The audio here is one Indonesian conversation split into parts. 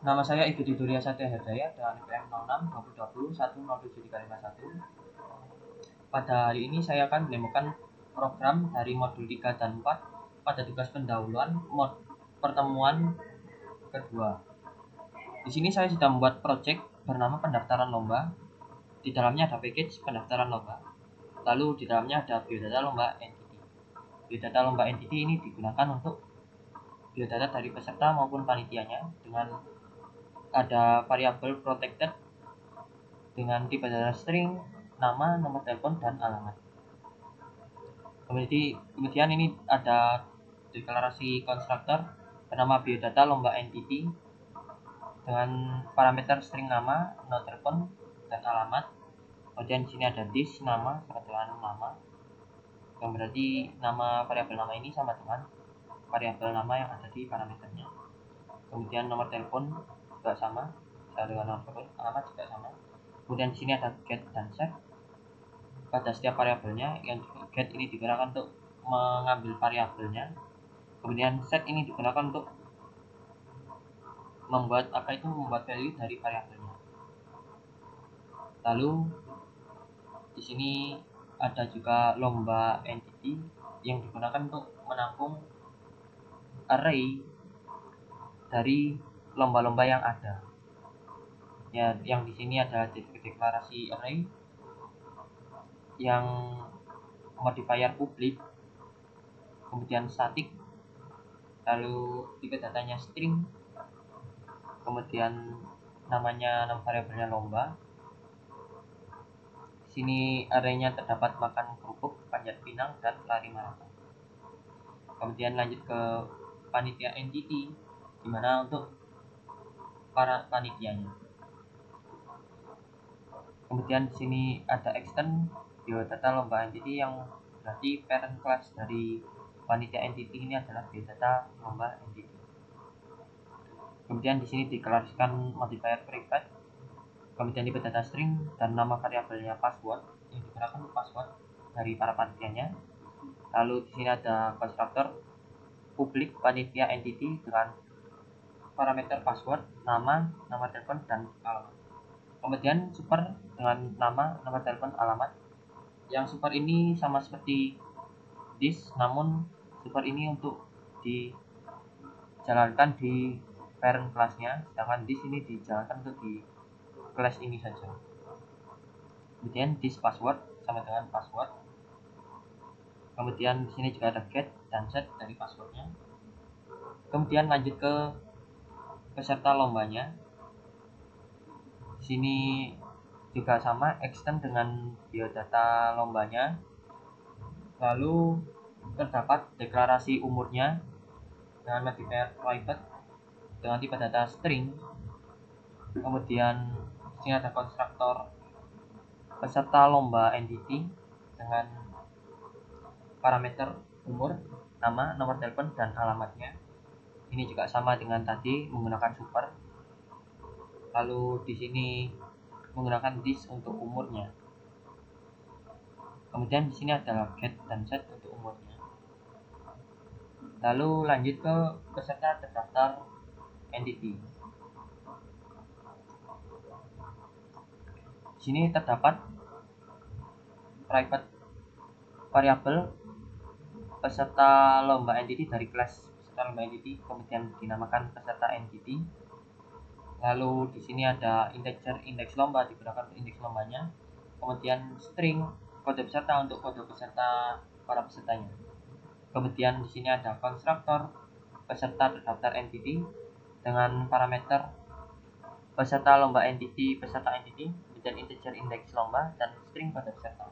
Nama saya Ibu Tiduria Satya Herdaya dan NPM 06 2020 107351. Pada hari ini saya akan menemukan program dari modul 3 dan 4 pada tugas pendahuluan pertemuan kedua. Di sini saya sudah membuat project bernama pendaftaran lomba. Di dalamnya ada package pendaftaran lomba. Lalu di dalamnya ada biodata lomba entity. Biodata lomba entity ini digunakan untuk biodata dari peserta maupun panitianya dengan ada variabel protected dengan tipe data string, nama, nomor telepon, dan alamat. Kemudian ini ada deklarasi konstruktor bernama biodata lomba entity dengan parameter string nama, nomor telepon, dan alamat. Kemudian di sini ada this nama sama dengan nama, yang berarti nama variabel nama ini sama dengan variabel nama yang ada di parameternya. Kemudian nomor telepon juga sama dengan nomor telepon, alamat juga sama. Kemudian di sini ada get dan set pada setiap variabelnya. Yang get ini digunakan untuk mengambil variabelnya. Kemudian set ini digunakan untuk membuat value dari variabelnya. Lalu di sini ada juga lomba entity yang digunakan untuk menampung array dari lomba-lomba yang ada. Ya, yang di sini ada deklarasi array yang modifier publik, kemudian static, lalu tipe datanya string, kemudian nama variabelnya lomba. Di sini arraynya terdapat makan kerupuk, panjat pinang, dan lari maraton. Kemudian lanjut ke panitia entity, dimana untuk para panitianya. Kemudian di sini ada extend biodata lomba entity yang berarti parent class dari panitia entity ini adalah biodata lomba entity. Kemudian di sini diklarasikan modifier private, kemudian tipe data string dan nama variabelnya password yang digunakan untuk password dari para panitianya. Lalu di sini ada konstruktor publik panitia entity dengan parameter password, nama, nomor telepon, dan alamat. Kemudian super dengan nama, nomor telepon, alamat. Yang super ini sama seperti this, namun super ini untuk dijalankan di parent class-nya, sedangkan this ini dijalankan untuk di class ini saja. Kemudian this password sama dengan password. Kemudian di sini juga ada get dan set dari passwordnya. Kemudian lanjut ke peserta lombanya. Di sini juga sama, extend dengan biodata lombanya. Lalu terdapat deklarasi umurnya dengan modifier private dengan tipe data string. Kemudian di sini ada konstruktor peserta lomba entity dengan parameter umur, nama, nomor telepon, dan alamatnya. Ini juga sama dengan tadi menggunakan super. Lalu di sini menggunakan this untuk umurnya. Kemudian di sini adalah get dan set untuk umurnya. Lalu lanjut ke peserta terdaftar entity. Di sini terdapat private variable peserta lomba entity dari kelas peserta lomba entity, kemudian dinamakan peserta entity. Lalu di sini ada integer indeks lomba digunakan untuk indeks lombanya. Kemudian string kode peserta untuk kode peserta para pesertanya. Kemudian di sini ada konstruktor peserta terdaftar entity dengan parameter peserta lomba entity, peserta entity, kemudian integer indeks lomba dan string kode peserta.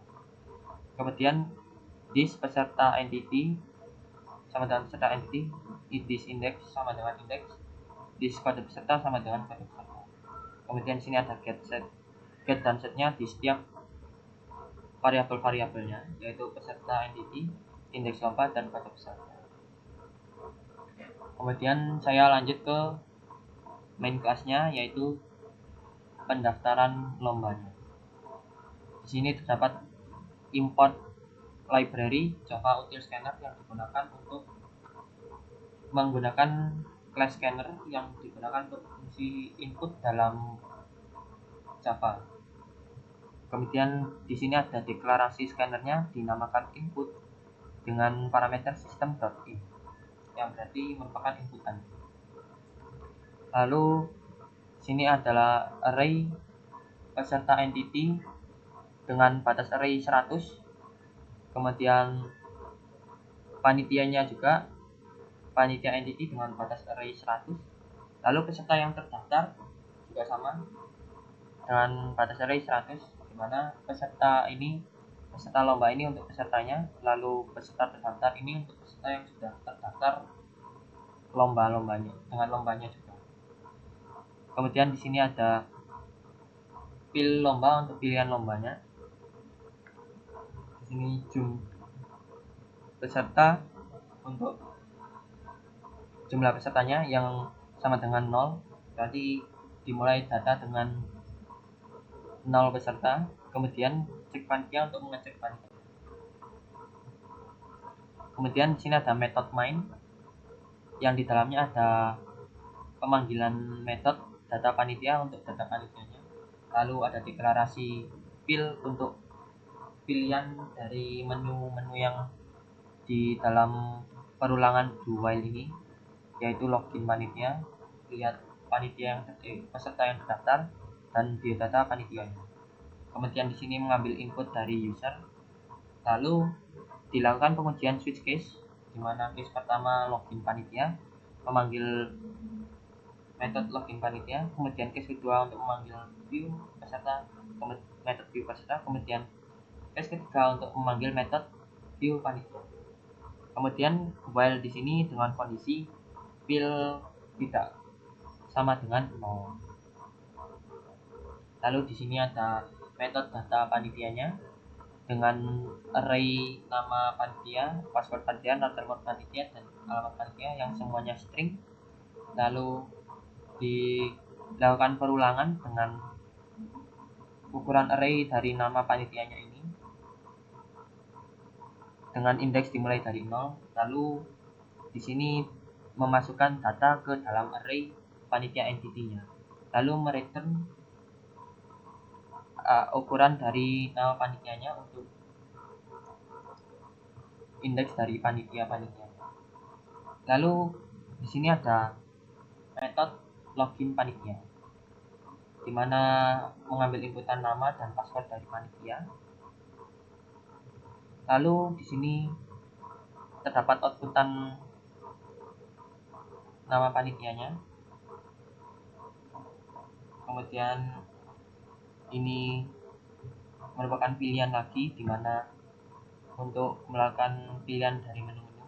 Kemudian this peserta entity sama dengan peserta entity, this index sama dengan index, this kode peserta sama dengan kode peserta. Kemudian di sini ada get dan setnya di setiap variabel-variabelnya, yaitu peserta entity, indeks lomba, dan kode peserta. Kemudian saya lanjut ke main class-nya, yaitu pendaftaran lombanya. Di sini terdapat import library Java Util Scanner yang digunakan untuk menggunakan class scanner yang digunakan untuk fungsi input dalam Java. Kemudian di sini ada deklarasi scannernya dinamakan input dengan parameter system.in yang berarti merupakan inputan. Lalu sini adalah array peserta entity dengan batas array 100. Kemudian panitianya juga panitia entity dengan batas array 100. Lalu peserta yang terdaftar juga sama dengan batas array 100, di mana peserta lomba ini untuk pesertanya, lalu peserta terdaftar ini untuk peserta yang sudah terdaftar dengan lombanya juga. Kemudian di sini ada pil lomba untuk pilihan lombanya. Di sini peserta untuk jumlah pesertanya yang sama dengan 0, berarti dimulai data dengan 0 peserta. Kemudian cek panitia untuk mengecek panitia. Kemudian di sini ada method main yang di dalamnya ada pemanggilan metode data panitia untuk data panitianya. Lalu ada deklarasi pil untuk pilihan dari menu-menu yang di dalam perulangan do while ini, yaitu login panitia, lihat panitia peserta yang terdaftar, dan biodata panitianya. Kemudian di sini mengambil input dari user, lalu dilakukan pengujian switch case, di mana case pertama login panitia, memanggil metode login panitia, kemudian case kedua untuk memanggil view peserta, metode view peserta, kemudian case ketiga untuk memanggil metode view panitia. Kemudian while di sini dengan kondisi pil tidak sama dengan 0. Lalu di sini ada metode data panitianya dengan array nama panitia, password panitia, watermark panitia, dan alamat panitia yang semuanya string. Lalu dilakukan perulangan dengan ukuran array dari nama panitianya ini dengan indeks dimulai dari 0. Lalu di sini memasukkan data ke dalam array panitia entity-nya. Lalu mereturn ukuran dari nama panitianya untuk indeks dari panitia. Lalu di sini ada metode login panitia, di mana mengambil inputan nama dan password dari panitia. Lalu di sini terdapat outputan nama panitianya. Kemudian ini merupakan pilihan lagi, di mana untuk melakukan pilihan dari menu-menu,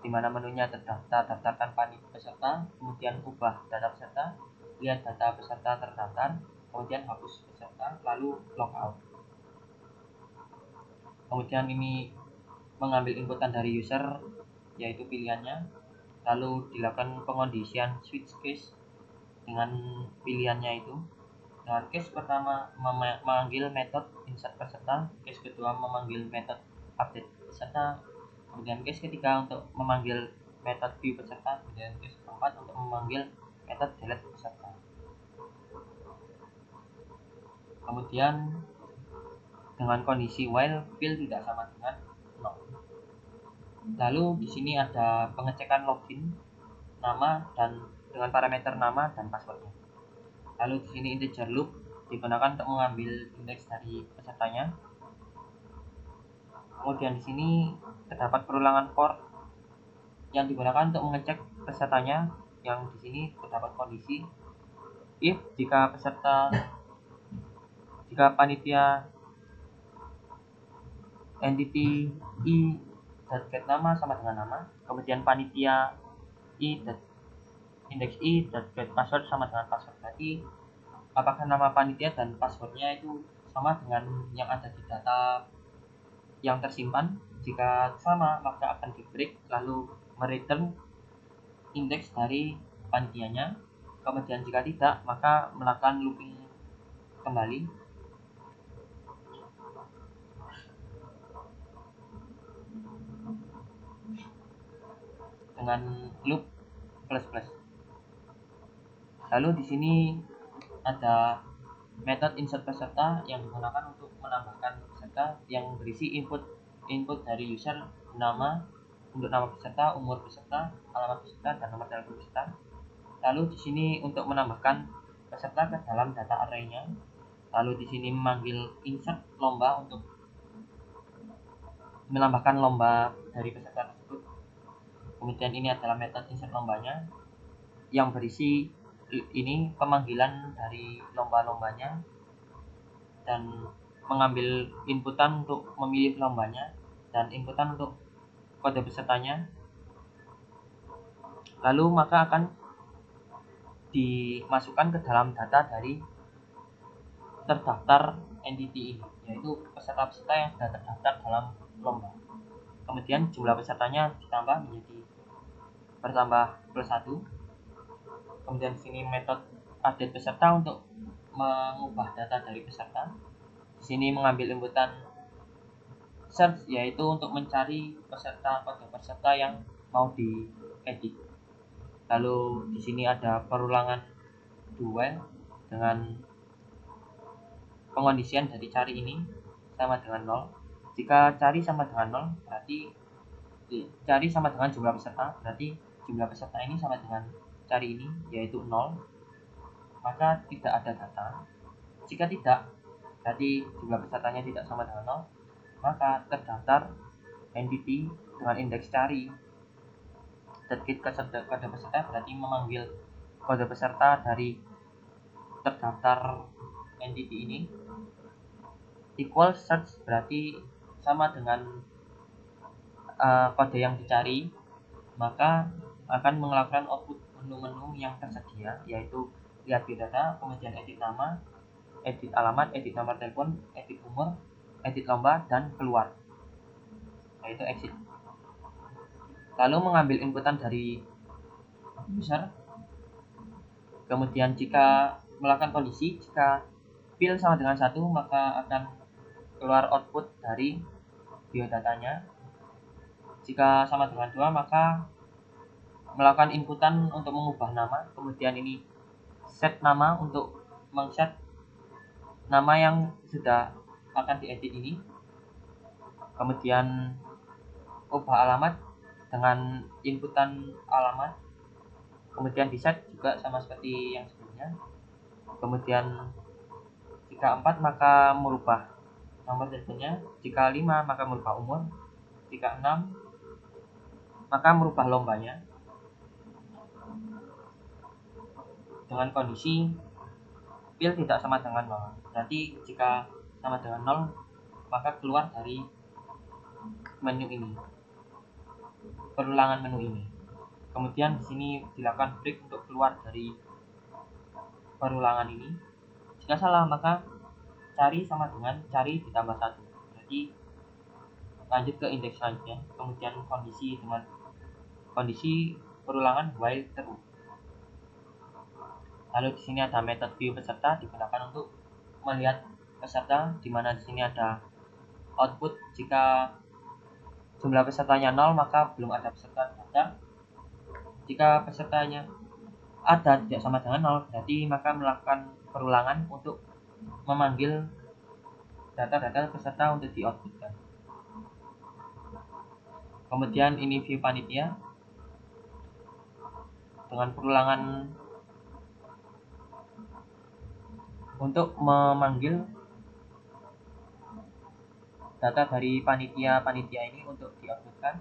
di mana menunya daftarkan panitia peserta, kemudian ubah data peserta, lihat data peserta terdaftar, kemudian hapus peserta, lalu logout. Kemudian ini mengambil inputan dari user, yaitu pilihannya, lalu dilakukan pengondisian switch case dengan pilihannya itu. Dengan case pertama memanggil metode insert peserta, case kedua memanggil metode update peserta, kemudian case ketiga untuk memanggil metode view peserta, kemudian case keempat untuk memanggil metode delete peserta. Kemudian dengan kondisi while fill tidak sama dengan 0. Lalu di sini ada pengecekan login nama dan dengan parameter nama dan passwordnya. Lalu di sini integer loop digunakan untuk mengambil indeks dari pesertanya. Kemudian di sini terdapat perulangan for yang digunakan untuk mengecek pesertanya, yang di sini terdapat kondisi if jika panitia entity i.get nama sama dengan nama, kemudian panitia indeks i.get password sama dengan password. Berarti apakah nama panitia dan passwordnya itu sama dengan yang ada di data yang tersimpan? Jika sama, maka akan di break, lalu mereturn indeks dari panitianya. Kemudian jika tidak, maka melakukan looping kembali dengan loop plus. Lalu di sini ada metode insert peserta yang digunakan untuk menambahkan peserta yang berisi input dari user, nama untuk nama peserta, umur peserta, alamat peserta, dan nomor telepon peserta. Lalu di sini untuk menambahkan peserta ke dalam data array-nya. Lalu di sini memanggil insert lomba untuk menambahkan lomba dari peserta tersebut. Kemudian ini adalah metode insert lombanya yang berisi ini pemanggilan dari lomba-lombanya dan mengambil inputan untuk memilih lombanya dan inputan untuk kode pesertanya. Lalu maka akan dimasukkan ke dalam data dari terdaftar entity ini, yaitu peserta-peserta yang sudah terdaftar dalam lomba. Kemudian jumlah pesertanya ditambah menjadi bertambah +1. Kemudian di sini metode update peserta untuk mengubah data dari peserta. Di sini mengambil inputan search, yaitu untuk mencari peserta kode peserta yang mau diedit. Lalu di sini ada perulangan do while dengan pengondisian dari cari ini sama dengan 0. Jika cari sama dengan 0 berarti cari sama dengan jumlah peserta, berarti jumlah peserta ini sama dengan cari ini yaitu 0, maka tidak ada data. Jika tidak, berarti jumlah pesertanya tidak sama dengan 0, maka terdaftar entity dengan indeks cari get kode peserta berarti memanggil kode peserta dari terdaftar entity ini. Equal search berarti sama dengan kode yang dicari, maka akan melakukan output menu-menu yang tersedia, yaitu lihat biodata, kemudian edit nama, edit alamat, edit nomor telepon, edit umur, edit lomba, dan keluar, yaitu exit. Lalu mengambil inputan dari user. Kemudian jika melakukan kondisi, jika fill sama dengan 1, maka akan keluar output dari biodatanya. Jika sama dengan 2, maka melakukan inputan untuk mengubah nama. Kemudian ini set nama untuk mengset nama yang sudah akan diedit ini. Kemudian ubah alamat dengan inputan alamat. Kemudian di set juga sama seperti yang sebelumnya. Kemudian jika 4 maka merubah nomor teleponnya. Jika 5 maka merubah umur. Jika 6 maka merubah lombanya. Dengan kondisi fill tidak sama dengan 0. Berarti jika sama dengan 0 maka keluar dari menu ini, perulangan menu ini. Kemudian di sini dilakukan break untuk keluar dari perulangan ini. Jika salah maka cari sama dengan cari ditambah 1. Berarti lanjut ke indeks selanjutnya. Kemudian kondisi dengan kondisi perulangan while true. Lalu di sini ada metode view peserta digunakan untuk melihat peserta, di mana di sini ada output. Jika jumlah pesertanya 0 maka belum ada peserta daftar. Jika pesertanya ada tidak sama dengan 0 berarti maka melakukan perulangan untuk memanggil data-data peserta untuk di outputkan. Kemudian ini view panitia dengan perulangan untuk memanggil data dari panitia ini untuk di-outputkan.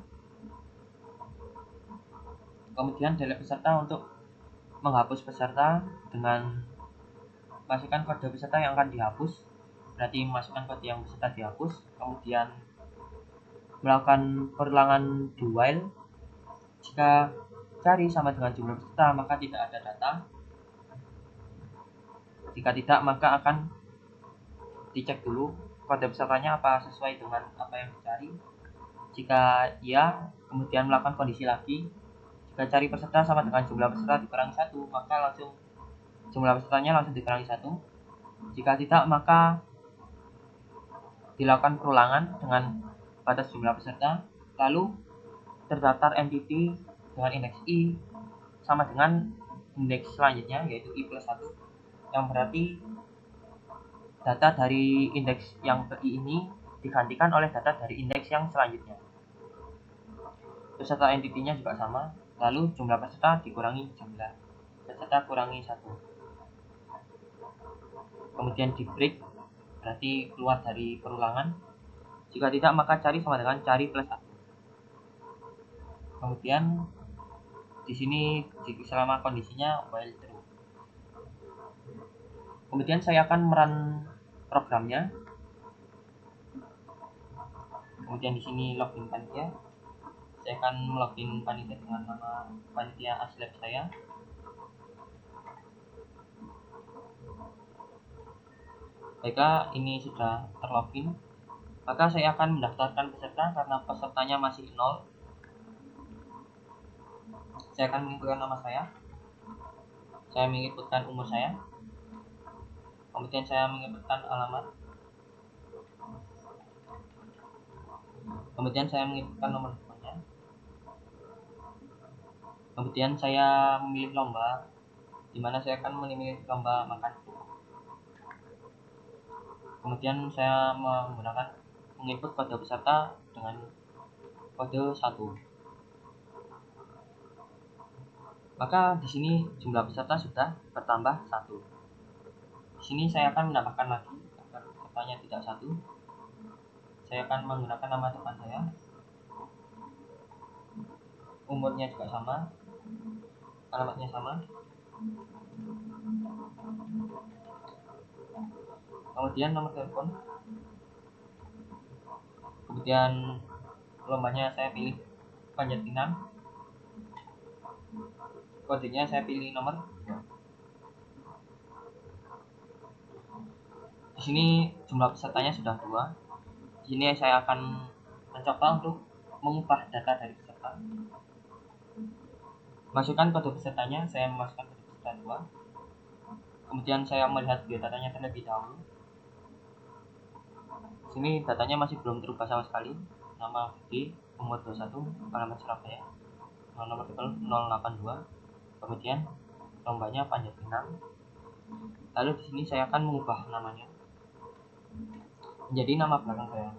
Kemudian delete peserta untuk menghapus peserta dengan masukkan kode peserta yang akan dihapus. Berarti masukkan kode yang peserta dihapus. Kemudian melakukan perulangan do while. Jika cari sama dengan jumlah peserta maka tidak ada data. Jika tidak maka akan dicek dulu kode pesertanya apa sesuai dengan apa yang dicari. Jika iya, kemudian melakukan kondisi lagi. Jika cari peserta sama dengan jumlah peserta dikurangi 1, maka langsung jumlah pesertanya langsung dikurangi 1. Jika tidak maka dilakukan perulangan dengan batas jumlah peserta. Lalu terdaftar entity dengan indeks i sama dengan indeks selanjutnya, yaitu I+1, yang berarti data dari indeks yang I ini digantikan oleh data dari indeks yang selanjutnya. Peserta entity-nya juga sama, lalu jumlah peserta dikurangi jumlah peserta kurangi 1. Kemudian di break, berarti keluar dari perulangan. Jika tidak, maka cari sama dengan cari +1. Kemudian di sini selama kondisinya while true. Kemudian saya akan merun programnya. Kemudian di sini login panitia. Saya akan login panitia dengan nama panitia aslab saya. Baiklah, ini sudah terlogin. Maka saya akan mendaftarkan peserta karena pesertanya masih 0. Saya akan menginputkan nama saya menginputkan umur saya, kemudian saya menginputkan alamat, kemudian saya menginputkan nomor teleponnya, kemudian saya memilih lomba, di mana saya akan memilih lomba makan. Kemudian saya menginput kode peserta dengan kode 1. Maka di sini jumlah peserta sudah bertambah 1. Di sini saya akan menambahkan lagi agar pesertanya tidak 1. Saya akan menggunakan nama teman saya, umurnya juga sama, alamatnya sama. Kemudian nomor telepon. Kemudian lombanya saya pilih panjat pinang. Kodenya saya pilih nomor 2. Di sini jumlah pesertanya sudah 2. Di sini saya akan mencoba untuk mengubah data dari peserta. Masukkan kode pesertanya, saya memasukkan kode peserta 2. Kemudian saya melihat biodatanya terlebih dahulu. Di sini datanya masih belum terubah sama sekali. Nama Vicky, umur 21, alamat Surabaya, nomor telepon 082. Kemudian lombanya panjat pinang. Lalu di sini saya akan mengubah namanya menjadi nama belakang saya.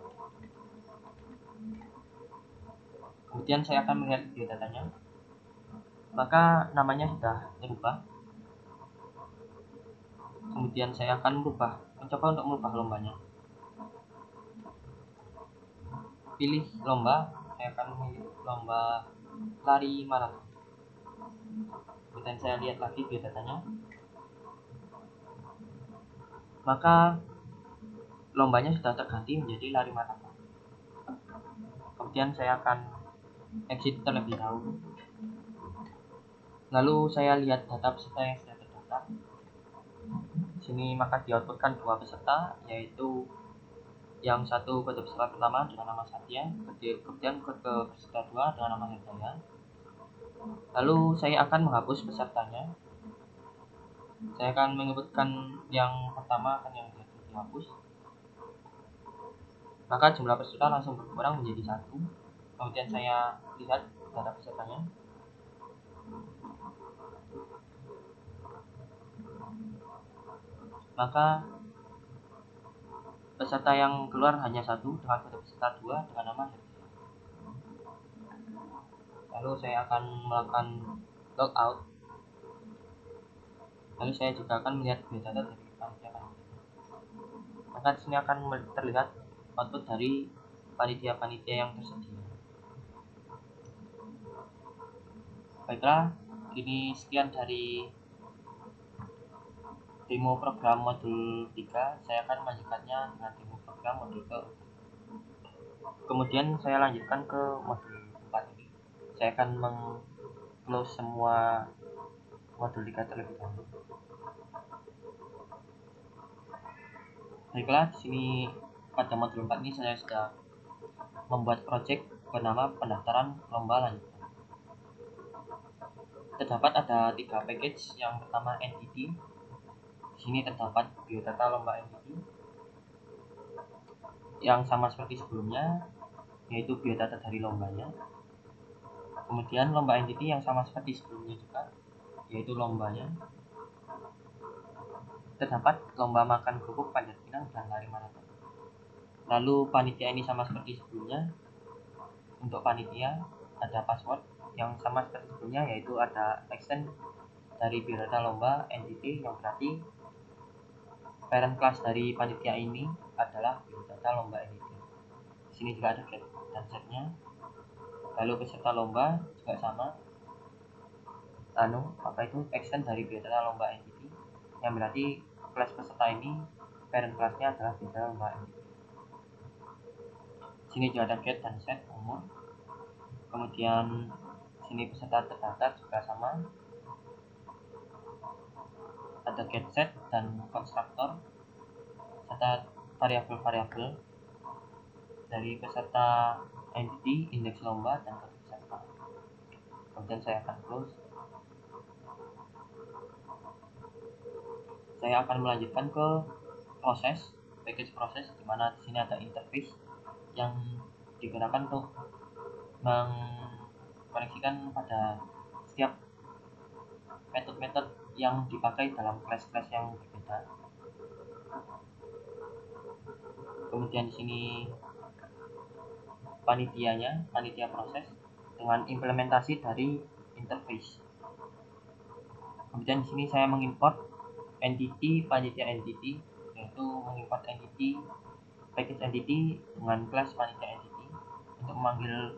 Kemudian saya akan melihat biodatanya. Maka namanya sudah berubah. Kemudian saya akan mencoba untuk merubah lombanya. Pilih lomba, saya akan memilih lomba lari maraton. Kemudian saya lihat lagi biodatanya. Maka lombanya sudah terganti menjadi lari maraton. Kemudian saya akan exit terlebih dahulu. Lalu saya lihat data peserta yang sudah terdaftar. Di sini maka di-outputkan 2 peserta, yaitu yang satu kode peserta pertama dengan nama Satya, kemudian kode peserta 2 dengan nama Hidayah. Lalu saya akan menghapus pesertanya. Saya akan menyebutkan yang pertama akan yang dihapus. Maka jumlah peserta langsung berkurang menjadi 1. Kemudian saya lihat data pesertanya. Maka peserta yang keluar hanya 1 dengan kode peserta 2 dengan nama Hidayah. Lalu saya akan melakukan logout. Lalu saya juga akan melihat biodata dari panitia. Maka di sini akan terlihat output dari panitia-panitia yang tersedia. Baiklah, ini sekian dari demo program modul 3. Saya akan melanjutkannya dengan demo program modul ke. Kemudian saya lanjutkan ke modul 4 ini. Saya akan meng-close semua modul 3 terlebih dahulu. Baiklah, di sini pada modul 4 ini saya sudah membuat project bernama pendaftaran lomba lanjutan. Terdapat ada 3 package. Yang pertama entity. Di sini terdapat biodata lomba entity yang sama seperti sebelumnya, yaitu biodata dari lombanya. Kemudian lomba entity yang sama seperti sebelumnya juga, yaitu lombanya. Terdapat lomba makan kerupuk, panjat pinang, dan lari maraton. Lalu panitia ini sama seperti sebelumnya. Untuk panitia ada password yang sama seperti sebelumnya, yaitu ada extend dari biodata lomba entity, yang berarti parent class dari panitia ini adalah biodata lomba entity. Di sini juga ada get dan setnya. Lalu peserta lomba juga sama, extend dari biodata lomba entity, yang berarti kelas peserta ini parent kelasnya adalah biodata lomba entity. Sini juga ada get dan set umur. Kemudian sini peserta terdaftar juga sama, ada get set dan konstruktor serta variabel-variabel dari peserta entity, indeks lomba, dan kode peserta. Kemudian saya akan close. Saya akan melanjutkan ke proses, package proses, di mana di sini ada interface yang digunakan untuk mengkoneksikan pada setiap metode-metode yang dipakai dalam kelas-kelas yang berbeda. Kemudian di sini panitia proses dengan implementasi dari interface. Kemudian di sini saya mengimport entity, panitia entity, yaitu mengimport entity, package entity dengan class panitia entity untuk memanggil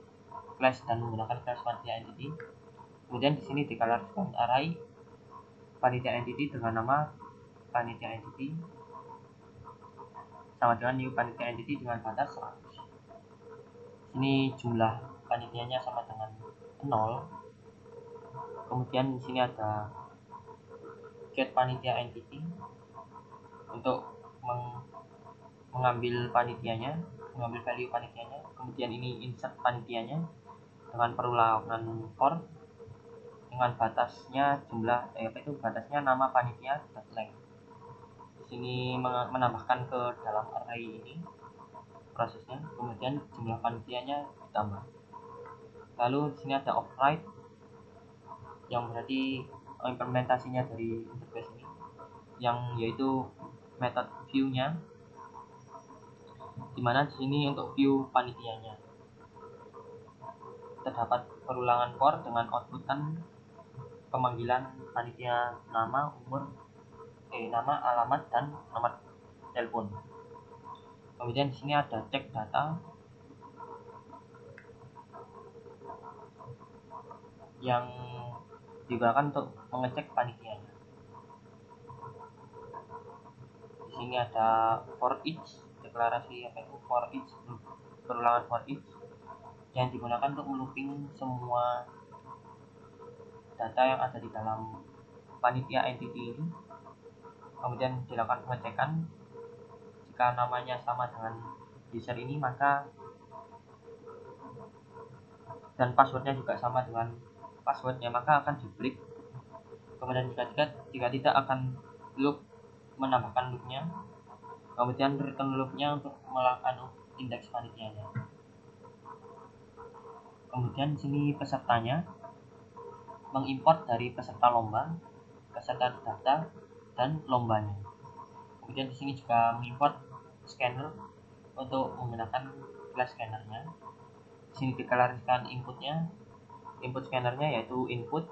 class dan menggunakan class panitia entity. Kemudian di sini deklarasikan array panitia entity dengan nama panitia entity sama dengan new panitia entity dengan batas 100. Sini jumlah panitianya sama dengan 0. Kemudian di sini ada get panitia entity untuk mengambil panitianya, mengambil value panitianya. Kemudian ini insert panitianya dengan perulangan for dengan batasnya batasnya nama panitia .length. Di sini menambahkan ke dalam array ini prosesnya, kemudian jumlah panitianya ditambah. Lalu di sini ada override yang berarti implementasinya dari interface ini, yang yaitu method view-nya, dimana di sini untuk view panitianya terdapat perulangan for dengan outputan pemanggilan panitia nama, nama, alamat, dan nomor telepon. Kemudian di sini ada cek data yang digunakan untuk mengecek panitianya. Di sini ada for each, deklarasi for each, perulangan for each yang digunakan untuk melooping semua data yang ada di dalam panitia entity ini. Kemudian dilakukan pengecekan, jika namanya sama dengan user ini maka dan passwordnya juga sama dengan passwordnya maka akan di break. Kemudian jika tidak akan loop, menambahkan loopnya. Kemudian return loopnya untuk melakukan indeks panitianya. Kemudian di sini pesertanya mengimport dari peserta lomba, peserta data, dan lombanya. Kemudian di sini juga mengimport scanner untuk menggunakan class scannernya. Di sini deklarasikan inputnya, input scannernya yaitu input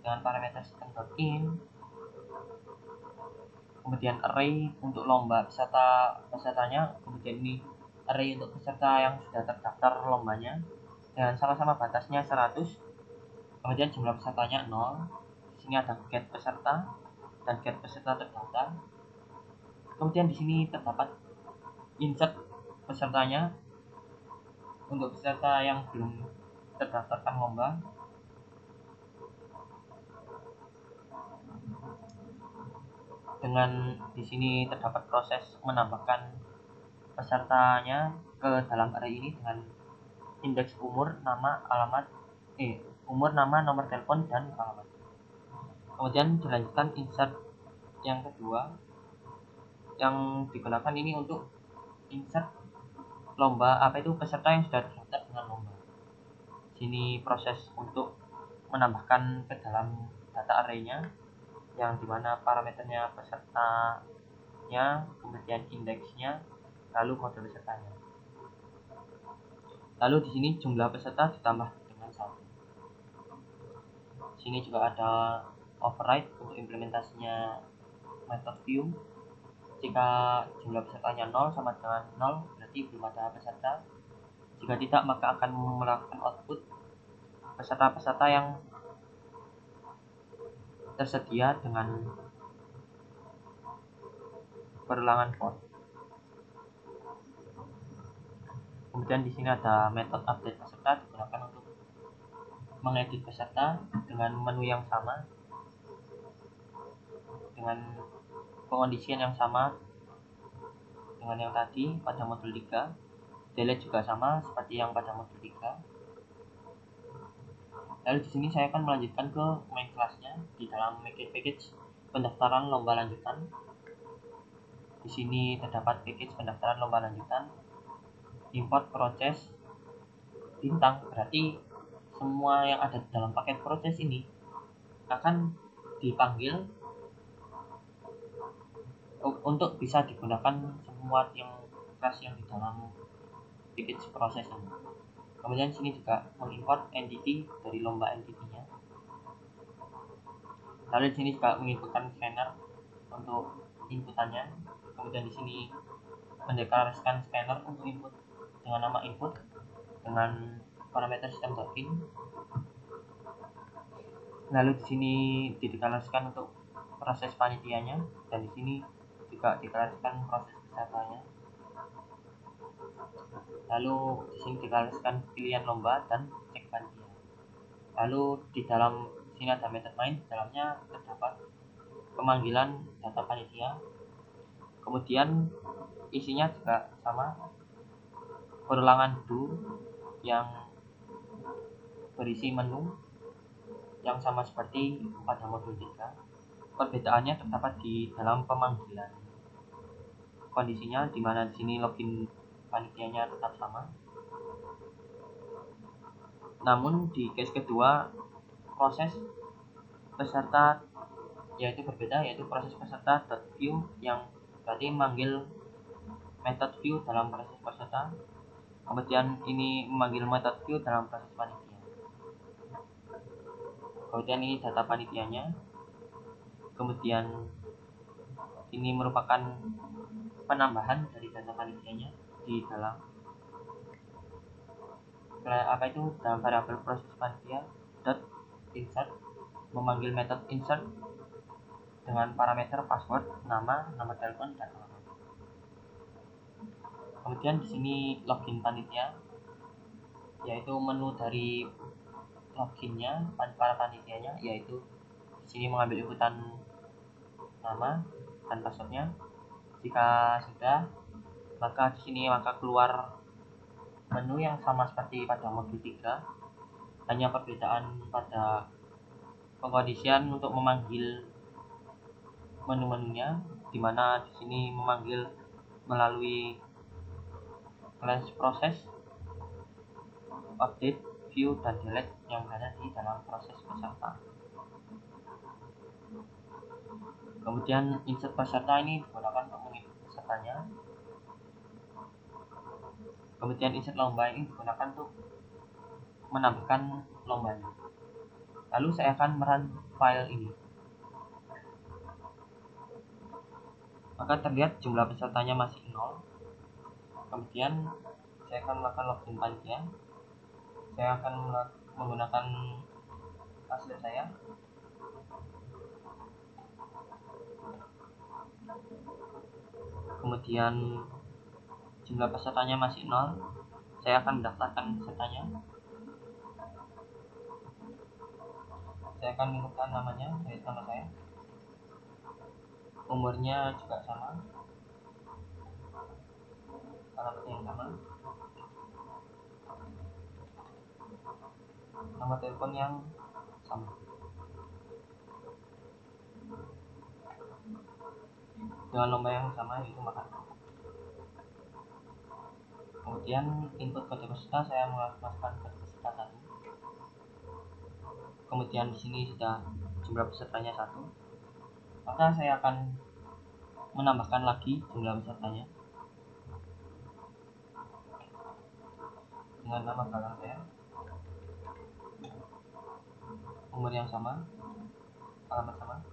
dengan parameter system.in. Kemudian array untuk lomba pesertanya, kemudian ini array untuk peserta yang sudah terdaftar lombanya dengan sama-sama batasnya 100. Kemudian jumlah pesertanya 0. Di sini ada get peserta dan get peserta terdaftar. Kemudian di sini terdapat insert pesertanya untuk peserta yang belum terdaftarkan lomba. Dengan di sini terdapat proses menambahkan pesertanya ke dalam array ini dengan indeks umur, nama, alamat, umur, nama, nomor telepon, dan alamat. Kemudian dilanjutkan insert yang kedua yang digunakan ini untuk insert lomba peserta yang sudah terdaftar dengan lomba. Sini proses untuk menambahkan ke dalam data array-nya, yang dimana parameternya pesertanya, kemudian indeksnya, lalu kode pesertanya. Lalu di sini jumlah peserta ditambah dengan 1. Sini juga ada override untuk implementasinya method view. Jika jumlah pesertanya 0 sama dengan 0, berarti belum ada peserta. Jika tidak, maka akan melakukan output peserta-peserta yang tersedia dengan perulangan for. Kemudian di sini ada metode update peserta, digunakan untuk mengedit peserta dengan menu yang sama, dengan pengondisian yang sama dengan yang tadi pada modul 3. Delete juga sama seperti yang pada modul 3. Lalu di sini saya akan melanjutkan ke main kelasnya di dalam package pendaftaran lomba lanjutan. Di sini terdapat package pendaftaran lomba lanjutan. Import proses bintang, berarti semua yang ada dalam paket proses ini akan dipanggil untuk bisa digunakan semua yang kelas yang di dalam package proses ini. Kemudian sini juga mengimport entity dari lomba entity-nya. Lalu di sini juga menginputkan scanner untuk inputannya. Kemudian di sini mendeklarasikan scanner untuk input dengan nama input dengan parameter system.in. Lalu di sini dideklarasikan untuk proses panitianya, dan di sini juga dideklarasikan proses pesertanya. Lalu di sini dideklarasikan pilihan lomba dan cek panitia. Lalu di dalam sini ada method main, di dalamnya terdapat pemanggilan data panitia. Kemudian isinya juga sama, perulangan do yang berisi menu yang sama seperti pada modul 3. Perbedaannya terdapat di dalam pemanggilan. Kondisinya di mana di sini login panitianya tetap sama. Namun di case kedua proses peserta yaitu berbeda, yaitu proses peserta.view yang berarti memanggil method view dalam proses peserta. Kemudian ini memanggil method view dalam proses panitia. Kemudian ini data panitianya. Kemudian ini merupakan penambahan dari data panitianya di dalam dalam variabel proses panitia dot insert, memanggil method insert dengan parameter password, nama telepon, dan alamat. Kemudian di sini login panitia, yaitu menu dari loginnya para panitianya, yaitu di sini mengambil inputan nama dan passwordnya. Jika sudah, maka di sini keluar menu yang sama seperti pada modul 3, hanya perbedaan pada pengkondisian untuk memanggil menu-menunya, di mana di sini memanggil melalui class proses, update, view, dan delete yang ada di dalam proses peserta. Kemudian insert peserta ini digunakan untuk menginput pesertanya. Kemudian insert lomba ini digunakan untuk menambahkan lombanya. Lalu saya akan merun file ini. Maka terlihat jumlah pesertanya masih 0. Kemudian saya akan melakukan login panitia. Saya akan menggunakan password saya. Kemudian jumlah pesertanya masih 0. Saya akan mendaftarkan pesertanya. Saya akan menginputkan namanya, yaitu nama saya. Umurnya juga sama, alamat yang sama, nomor telepon yang sama, dengan lomba yang sama, yaitu makan. Kemudian input kode peserta, saya masukkan kode peserta 1. Kemudian di sini sudah jumlah pesertanya 1, maka saya akan menambahkan lagi jumlah pesertanya dengan nama belakang saya, umur yang sama, alamat sama,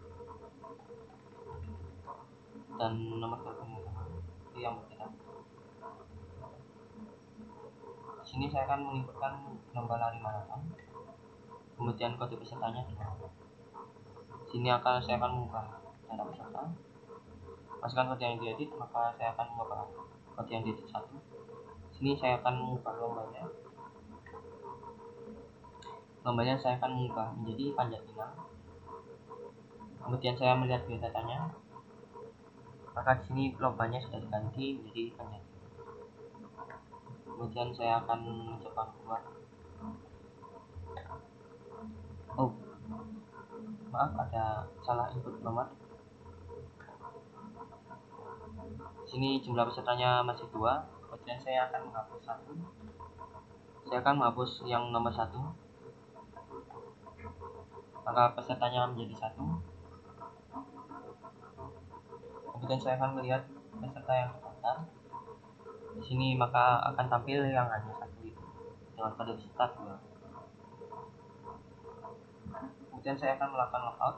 dan nomor telepon yang sama. Itu yang berbeda. Di sini saya akan menginputkan lomba lari maraton, kemudian kode pesertanya 2. Sini saya akan mengubah data peserta, masukkan kode yang diedit, maka saya akan mengubah kode yang diedit 1. Sini saya akan mengubah lombanya saya akan mengubah menjadi panjat pinang. Kemudian saya melihat biodatanya, maka di sini lombanya sudah diganti menjadi panjat pinang. Kemudian saya akan mencoba keluar. Oh, maaf, ada salah input nomor. Sini jumlah pesertanya masih 2. Kemudian saya akan menghapus 1. Saya akan menghapus yang nomor 1, maka pesertanya menjadi 1. Kemudian saya akan melihat peserta yang terdaftar. Di sini maka akan tampil yang hanya 1 itu dengan kode peserta 2. Kemudian saya akan melakukan logout.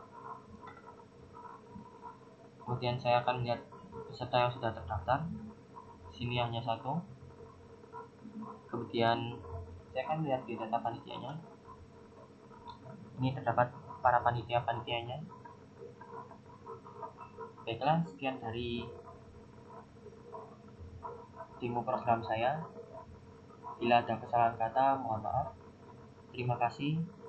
Kemudian saya akan melihat peserta yang sudah terdaftar. Di sini hanya 1. Kemudian saya akan melihat di data panitianya. Ini terdapat para panitia-panitianya. Baiklah, sekian dari demo program saya. Bila ada kesalahan kata, mohon maaf. Terima kasih.